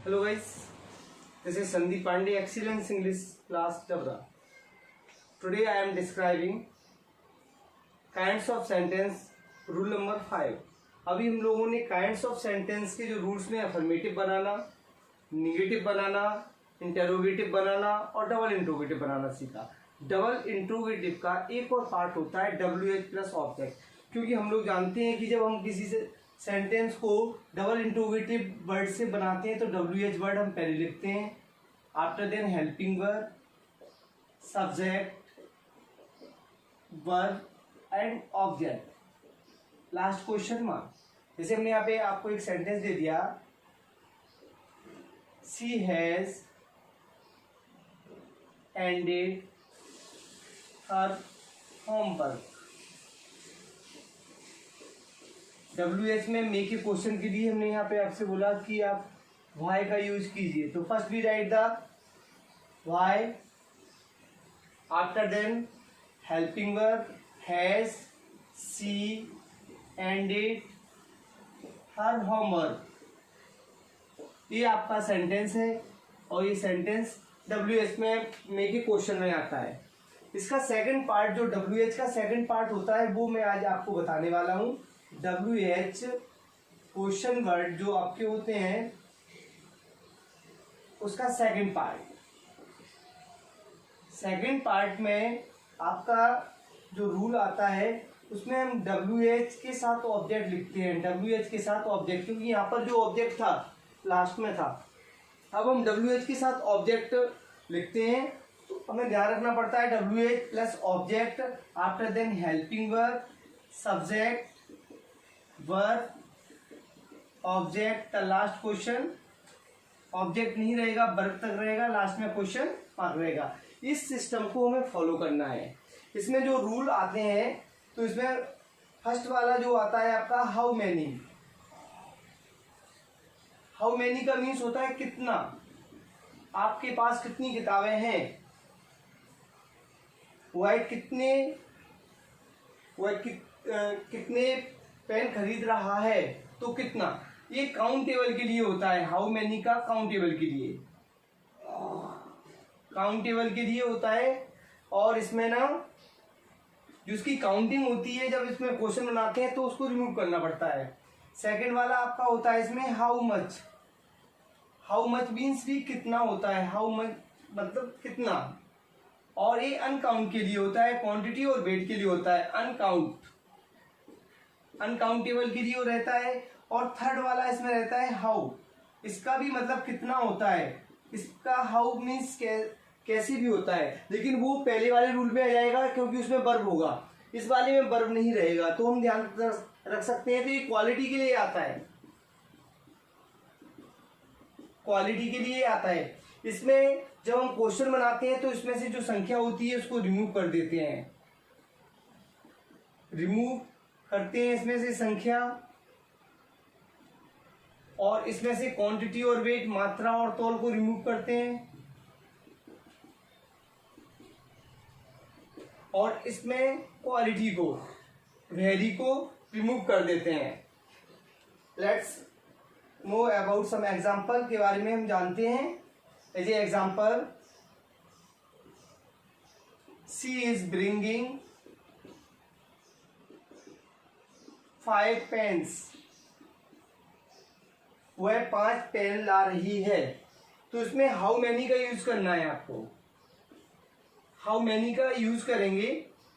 Hello guys, this is Sandeep Pandey, Excellence English class Dabra. Today I am describing kinds of sentence rule number 5. अभी हम लोगों ने kinds of sentence के जो rules में affirmative बनाना, negative बनाना, interrogative बनाना और double interrogative बनाना सीखा। Double interrogative का एक और पार्ट होता है WH प्लस ऑब्जेक्ट, क्योंकि हम लोग जानते हैं कि जब हम किसी से सेंटेंस को डबल इंट्रोगेटिव वर्ड से बनाते हैं तो WH वर्ड हम पहले लिखते हैं, after then helping verb, subject, verb and object, last question mark. जैसे हमने यहाँ पे आपको एक सेंटेंस दे दिया, she has ended her homework. WH में मेक ए क्वेश्चन के लिए हमने यहाँ पे आपसे बोला कि आप वाई का यूज कीजिए, तो first we write the why, after then helping verb has, she ended her homework. ये आपका सेंटेंस है और ये सेंटेंस WH में मेक ए क्वेश्चन में आता है। इसका सेकंड पार्ट जो WH का सेकंड पार्ट होता है वो मैं आज आपको बताने वाला हूँ। WH क्वेश्चन वर्ड जो आपके होते हैं उसका सेकंड पार्ट में आपका जो रूल आता है उसमें हम WH के साथ ऑब्जेक्ट लिखते हैं, WH के साथ ऑब्जेक्ट, क्योंकि यहाँ पर जो ऑब्जेक्ट था लास्ट में था, अब हम WH के साथ ऑब्जेक्ट लिखते हैं तो हमें ध्यान रखना पड़ता है WH plus object, after then helping verb, subject, verb, object, last question. Object नहीं रहेगा, वर्ब तक रहेगा, लास्ट में क्वेश्चन मार्क रहेगा। इस सिस्टम को हमें फॉलो करना है। इसमें जो रूल आते हैं तो इसमें फर्स्ट वाला जो आता है आपका हाउ मैनी। हाउ मैनी का मीन्स होता है कितना, आपके पास कितनी किताबें हैं, वह कितने पेन खरीद रहा है, तो कितना, ये काउंटेबल के लिए होता है। हाउ मैनी का काउंटेबल के लिए होता है। और इसमें ना जिसकी काउंटिंग होती है जब इसमें क्वेश्चन बनाते हैं तो उसको रिमूव करना पड़ता है। सेकंड वाला आपका होता है इसमें हाउ मच मीन्स भी कितना होता है, हाउ मच मतलब कितना। और ये अनकाउंट के लिए होता है, क्वांटिटी और वेट के लिए होता है। अनकाउंटेबल के लिए रहता है। और थर्ड वाला इसमें रहता है हाउ, इसका भी मतलब कितना होता है। इसका हाउ मीन्स कैसे भी होता है, लेकिन वो पहले वाले रूल में आ जाएगा क्योंकि उसमें वर्ब होगा, इस वाले में वर्ब नहीं रहेगा, तो हम ध्यान रख सकते हैं। तो ये क्वालिटी के लिए आता है, इसमें जब हम क्वेश्चन बनाते हैं तो इसमें से जो संख्या होती है उसको रिमूव कर देते हैं, इसमें से संख्या, और इसमें से क्वांटिटी और वेट, मात्रा और तौल को रिमूव करते हैं, और इसमें क्वालिटी को, वैल्यू को रिमूव कर देते हैं। Let's know about some example के बारे में हम जानते हैं। As a example, she is bringing 5 pens, वह 5 पेन ला रही है। तो इसमें हाउ मैनी का यूज करना है आपको। हाउ मैनी का यूज करेंगे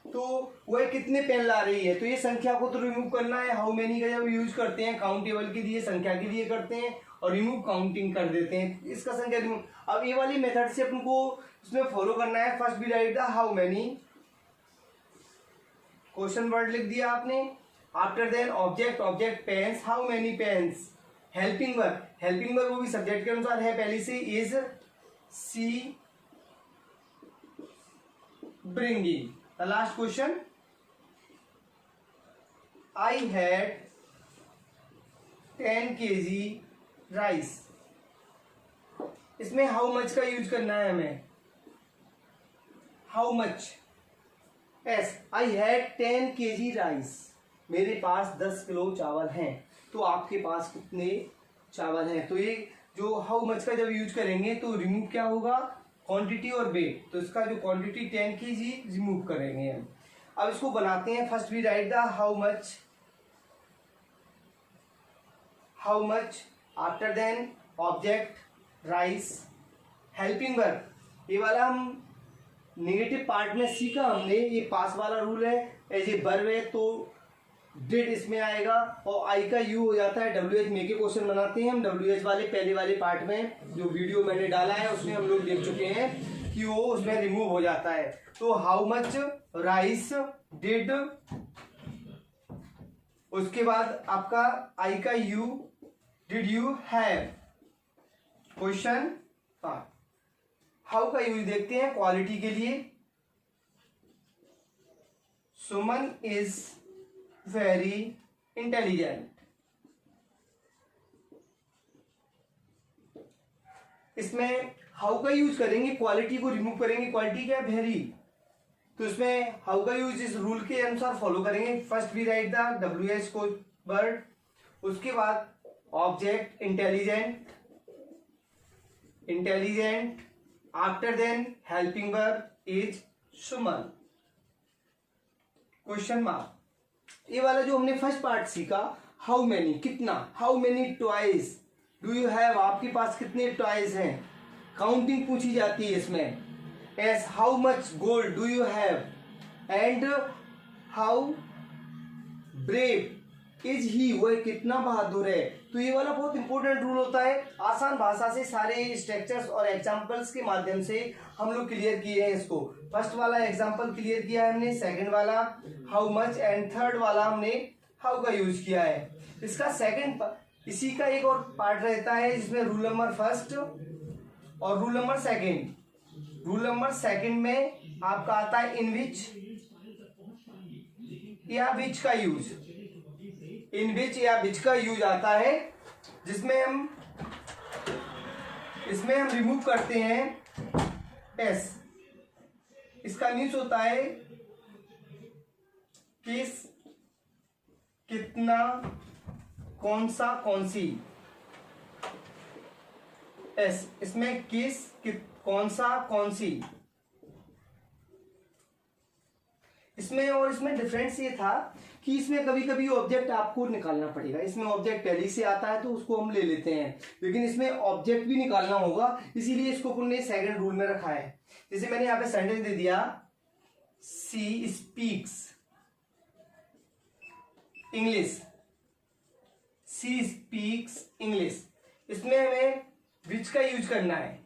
तो वह कितने पेन ला रही है, तो ये संख्या को तो रिमूव करना है। हाउ मैनी का जब यूज करते हैं काउंटेबल के लिए, संख्या के लिए करते हैं, और रिमूव काउंटिंग कर देते हैं, इसका संख्या रिमूव। अब ये वाली मेथड से अपन को उसमें फॉलो करना है। First we write the how many, question word लिख दिया आपने, after then object pens, how many pens. Helping verb वो भी सब्जेक्ट के अनुसार है पहले से, is, she bringing. The last question, I had 10 kg rice. इसमें हाउ मच का यूज करना है हमें। How much, as, I had 10 kg rice, मेरे पास 10 किलो चावल हैं। तो आपके पास कितने चावल हैं? तो ये जो हाउ मच का जब यूज करेंगे तो रिमूव क्या होगा, क्वांटिटी और वेट। तो इसका जो क्वांटिटी 10 kg रिमूव करेंगे हम। अब इसको बनाते हैं। First we write the how much after then object rice helping verb. ये वाला हम नेगेटिव पार्ट में सीखा हमने, ये पास वाला रूल है। एज ए वर्ब है तो डिड इसमें आएगा और आई का यू हो जाता है। WH में के क्वेश्चन बनाते हैं हम WH वाले पहले वाले पार्ट में, जो वीडियो मैंने डाला है उसमें हम लोग देख चुके हैं कि वो उसमें रिमूव हो जाता है। तो हाउ मच राइस डिड, उसके बाद आपका आई का you, did you have. Question how का यूज देखते हैं क्वालिटी के लिए। सुमन इज वेरी इंटेलिजेंट। इसमें हाउ का यूज करेंगे, क्वालिटी को रिमूव करेंगे। क्वालिटी क्या है, वेरी। तो इसमें हाउ का यूज इस रूल के अनुसार फॉलो करेंगे। First we write the WH को वर्ड, उसके बाद object intelligent after then helping verb is Suman. Question mark. ये वाला जो हमने फर्स्ट पार्ट सीखा, हाउ मेनी कितना, how many toys do you have, आपके पास कितने टॉयज हैं, काउंटिंग पूछी जाती है इसमें। S how much gold do you have and how brave is he, वह कितना बहादुर है। तो ये वाला बहुत इंपॉर्टेंट रूल होता है। आसान भाषा से सारे स्ट्रक्चर्स और एग्जांपल्स के माध्यम से हम लोग क्लियर किए हैं इसको। फर्स्ट वाला एग्जांपल क्लियर किया है हमने, सेकंड वाला हाउ मच एंड थर्ड वाला हमने हाउ का यूज किया है। इसका सेकंड, इसी का एक और पार्ट रहता है जिसमें रूल नंबर फर्स्ट और rule number second. Rule number second में आपका आता है इन विच या विच का यूज, इन विच या विच का यूज आता है, जिसमें हम रिमूव करते हैं एस। इसका मीन्स होता है किस, कितना, कौन सा, कौन सी। एस इसमें किस, कौन सा, कौन सी। इसमें और इसमें डिफरेंस ये था कि इसमें कभी कभी ऑब्जेक्ट आपको निकालना पड़ेगा। इसमें ऑब्जेक्ट पहले से आता है तो उसको हम ले लेते हैं, लेकिन इसमें ऑब्जेक्ट भी निकालना होगा, इसीलिए इसको अपन ने सेकंड रूल में रखा है। जैसे मैंने यहाँ पे सेंटेंस दे दिया, she speaks English, she speaks English. इसमें हमें विच का यूज करना है,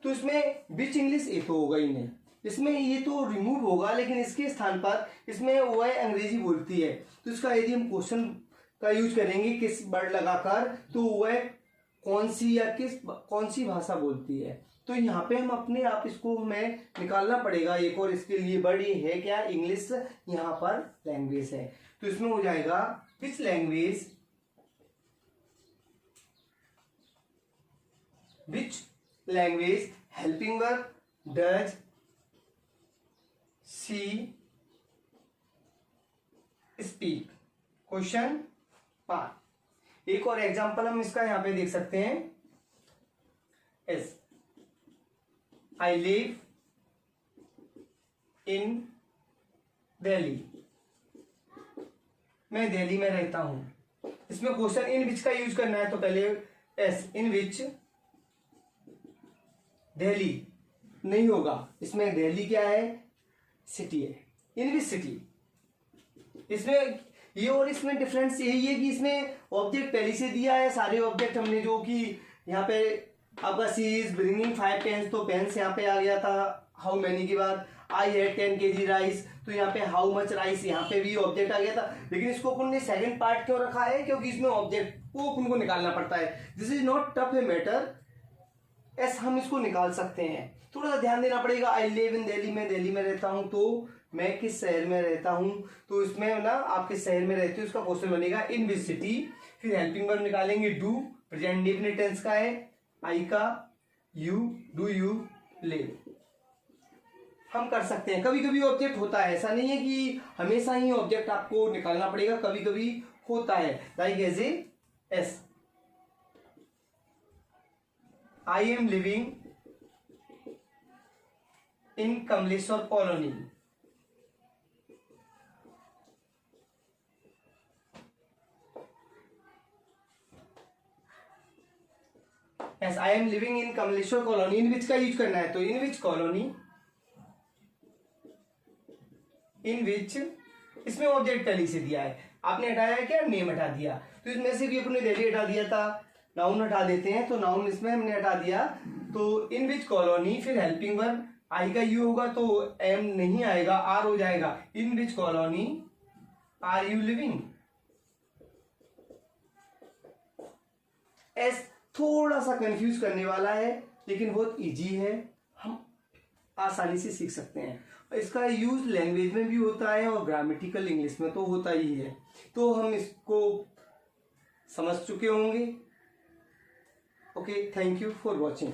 तो इसमें विच इंग्लिश ये तो होगा ही नहीं, इसमें ये तो रिमूव होगा, लेकिन इसके स्थान पर इसमें वह अंग्रेजी बोलती है। तो इसका यदि हम क्वेश्चन का यूज करेंगे किस वर्ड लगाकर, तो वह कौन सी या कौन सी भाषा बोलती है। तो यहाँ पे हम अपने आप इसको हमें निकालना पड़ेगा एक और, इसके लिए वर्ड ये है क्या, इंग्लिश यहाँ पर लैंग्वेज है। तो इसमें हो जाएगा which language, which language helping verb does she speak. Question part. एक और एग्जांपल हम इसका यहां पे देख सकते हैं। S I live in Delhi, मैं दिल्ली में रहता हूं। इसमें क्वेश्चन इन विच का यूज करना है, तो पहले एस इन विच दिल्ली नहीं होगा, इसमें दिल्ली क्या है, सिटी है, इन विच सिटी। इसमें ये और इसमें डिफरेंस यही है कि इसमें ऑब्जेक्ट पहले से दिया है, सारे ऑब्जेक्ट हमने जो कि यहाँ पे आपका सी इज ब्रिंगिंग 5 पेन्स, तो पेन्स यहाँ पे आ गया था हाउ मैनी के बाद। आई हैड 10 kg राइस, तो यहाँ पे हाउ मच राइस, यहाँ पे भी ऑब्जेक्ट आ गया था। लेकिन इसको अपन ने सेकंड पार्ट क्यों रखा है, क्योंकि इसमें ऑब्जेक्ट को अपन को निकालना पड़ता है। This is not tough a matter, S हम इसको निकाल सकते हैं। थोड़ा सा ध्यान देना पड़ेगा। आई लिव इन दिल्ली, मैं दिल्ली में रहता हूं, तो मैं किस शहर में रहता हूं, तो इसमें ना आप किस शहर में रहते हो इसका क्वेश्चन बनेगा इन विच सिटी। फिर हेल्पिंग वर्ब निकालेंगे डू, प्रेजेंट इंडेफिनिट टेंस का है, आई का यू, डू यू लिव। हम कर सकते हैं। कभी कभी ऑब्जेक्ट होता है, ऐसा नहीं है कि हमेशा ही ऑब्जेक्ट आपको निकालना पड़ेगा, कभी कभी होता है। Like as a yes I am living in Kamleshwar colony. Yes, I am living in Kamleshwar colony. In which का यूज करना है, तो इन विच कॉलोनी, इन विच, इसमें ऑब्जेक्ट पहले से दिया है, आपने हटाया है क्या, नेम हटा दिया, तो इसमें से भी अपने दिल्ली हटा दिया था, नाउन हटा देते हैं, तो नाउन इसमें हमने हटा दिया। तो इन विच कॉलोनी, फिर हेल्पिंग वर्ब, आई का यू होगा तो एम नहीं आएगा, आर हो जाएगा। In which colony are you living. एस थोड़ा सा कंफ्यूज करने वाला है, लेकिन बहुत इजी है, हम आसानी से सीख सकते हैं। इसका यूज लैंग्वेज में भी होता है और ग्रामेटिकल इंग्लिश में तो होता ही है, तो हम इसको समझ चुके होंगे। Okay, thank you for watching.